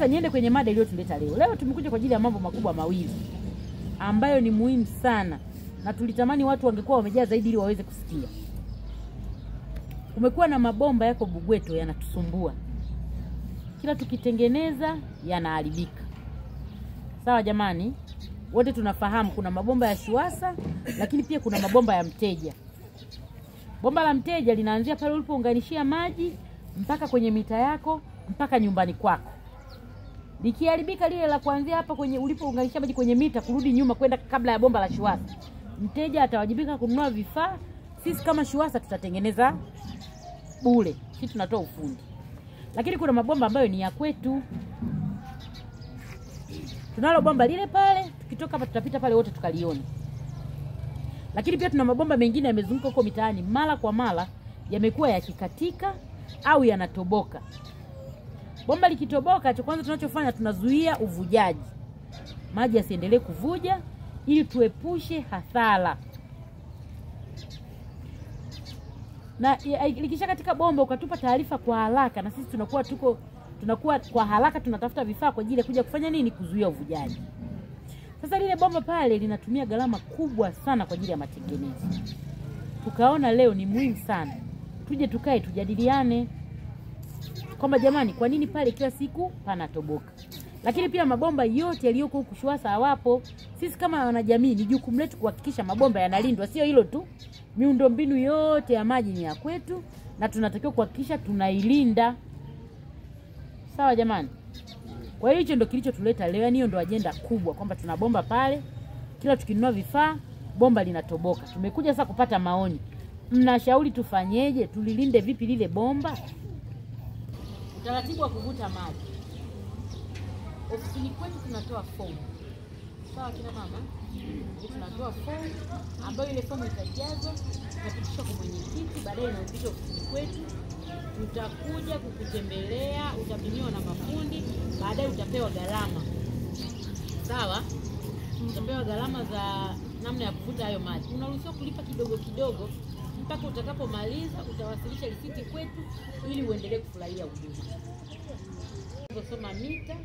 Sasa niende kwenye mada iliyotuleta leo. Leo tumekuja kwa ajili ya mambo makubwa mawili ambayo ni muhimu sana na tulitamani watu wangekuwa wamejaa zaidi ili waweze kusikia. Kumekuwa na mabomba yako Bugweto yanatusumbua. Kila tukitengeneza yanaharibika. Sawa jamani? Wote tunafahamu kuna mabomba ya Shuwasa lakini pia kuna mabomba ya Mteja. Bomba la Mteja linaanzia pale ulipounganishia maji mpaka kwenye mita yako mpaka nyumbani kwako. Likiharibika lile la kuanzia hapa kwenye ulipounganisha maji kwenye mita kurudi nyuma kwenda kabla ya bomba la Shuwasa, Mteja atawajibika kununua vifaa. Sisi kama Shuwasa tutatengeneza bure. Sisi tunatoa ufundi. Lakini kuna mabomba ambayo ni ya kwetu. Tunalo bomba lile pale, tukitoka hapa tutapita pale wote tukaliona. Lakini pia tuna mabomba mengine yamezunguka huko mitaani mara kwa mara yamekuwa yakikatika au yanatoboka. Bomba likitoboka, cha kwanza tunachofanya tunazuia uvujaji. Maji yasiendelee kuvuja ili tuepushe hasara. Na likisha katika bomba ukatupa taarifa kwa haraka na sisi tunakuwa kwa haraka tunatafuta vifaa kwa ajili ya kuja kufanya nini? Kuzuia uvujaji. Sasa lile bomba pale linatumia gharama kubwa sana kwa ajili ya matengenezo. Tukaona leo ni muhimu sana tuje tukae tujadiliane kwamba jamani, kwa nini pale kila siku panatoboka? Lakini pia mabomba yote yaliyoko huku Shuwasa hawapo. Sisi kama wanajamii ni jukumu letu kuhakikisha mabomba yanalindwa. Sio hilo tu, miundombinu yote ya maji ni ya kwetu na tunatakiwa kuhakikisha tunailinda. Sawa jamani? Kwa hiyo hicho ndio kilichotuleta leo. Hiyo ndio ajenda kubwa kwamba tuna bomba pale, kila tukinunua vifaa bomba linatoboka. Tumekuja sasa kupata maoni. Mnashauri tufanyeje? Tulilinde vipi lile bomba? Utaratibu wa kuvuta maji. Ofisini kwetu tunatoa fomu. Sawa kina mama? Tunatoa fomu ambayo ile fomu itajazwa, itapitishwa kwa mwenyekiti, baadaye inaupishwa ofisini kwetu. Tutakuja kukutembelea, utapimiwa na mafundi, baadaye utapewa gharama. Sawa? Utapewa gharama za namna ya kuvuta hayo maji. Unaruhusiwa kulipa kidogo kidogo mpaka utakapomaliza. Utawasilisha risiti kwetu ili uendelee kufurahia huduma. Kusoma mita,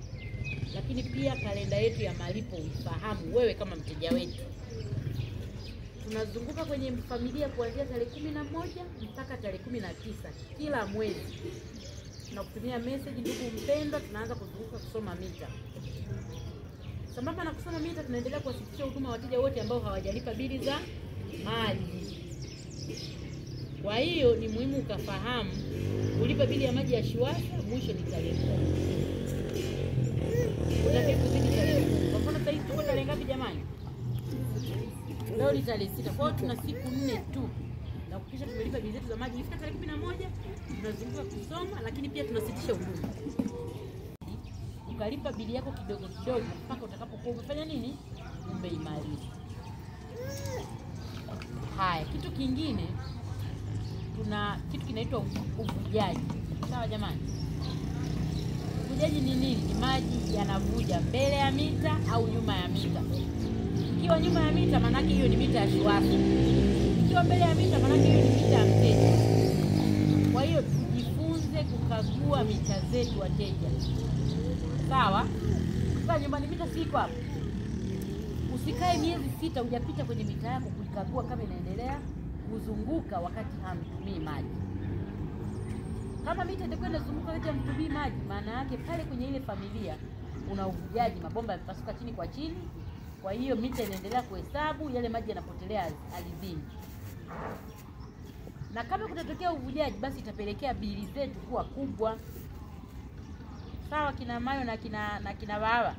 lakini pia kalenda yetu ya malipo ufahamu wewe kama mteja wetu. Tunazunguka kwenye familia kuanzia tarehe 11 mpaka tarehe 19 kila mwezi. Tunakutumia message, ndugu mpendwa, tunaanza kuzunguka kusoma mita. Sambamba na kusoma mita tunaendelea kuwasilisha huduma wateja wote ambao hawajalipa bili za maji. Kwa hiyo ni muhimu ukafahamu ulipa bili ya maji ya Shuwasa mwisho ni tarehe 10. Unataka kuzidi tarehe 10. Kwa mfano sasa hivi tuko tarehe ngapi jamani? Leo ni tarehe 6. Kwa hiyo tuna siku 4 tu na kuhakikisha tumelipa bili zetu za maji. Ifika tarehe 11 tunazunguka kusoma, lakini pia tunasitisha huduma. Ukalipa bili yako kidogo kidogo mpaka utakapokuwa umefanya nini? Umeimaliza. Haya, kitu kingine tuna kitu kinaitwa uvujaji. Sawa jamani? Uvujaji ni nini? Ni maji yanavuja mbele ya mita au nyuma ya mita. Ikiwa nyuma ya mita maana yake hiyo ni mita ya Shuwasa. Ikiwa mbele ya mita maana yake hiyo ni mita ya Mteja. Kwa hiyo tujifunze kukagua mita zetu wateja. Sawa? Sasa nyumbani mita siko hapo. Usikae miezi 6 hujapita kwenye mita yako kuikagua kama inaendelea kuzunguka wakati hamtumii maji. Kama mita itakwenda kuzunguka wakati hamtumii maji, maana yake pale kwenye ile familia una uvujaji, mabomba yamepasuka chini kwa chini. Kwa hiyo mita inaendelea kuhesabu, yale maji yanapotelea ardhini. Na kama kutatokea uvujaji basi itapelekea bili zetu kuwa kubwa. Sawa kina Mayo na kina Baba?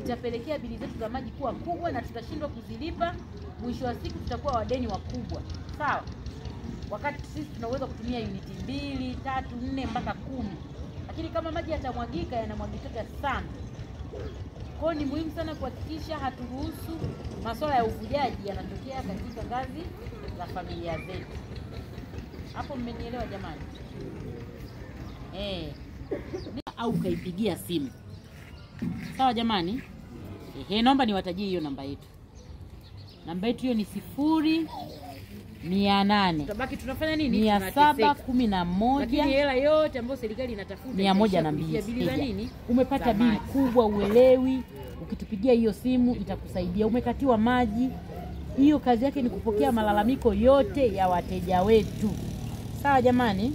Itapelekea bili zetu za maji kuwa kubwa na tutashindwa kuzilipa. Mwisho wa siku tutakuwa wadeni wakubwa. Sawa? Wakati sisi tunaweza kutumia uniti 2, 3, 4 mpaka 10. Lakini kama maji yatamwagika yanamwagika sana. Kwa hiyo ni muhimu sana kuhakikisha haturuhusu masuala ya uvujaji yanatokea katika ngazi za familia zetu. Hapo mmenielewa jamani? Au kaipigia simu. Sawa jamani? Naomba niwatajie hiyo namba yetu. Namba yetu hiyo ni 800. Tutabaki tunafanya nini? 711. Lakini hela yote ambayo serikali inatafuta 102. Umepata bili kubwa, uelewi, ukitupigia hiyo simu itakusaidia. Umekatiwa maji. Hiyo kazi yake ni kupokea malalamiko yote ya wateja wetu. Sawa jamani?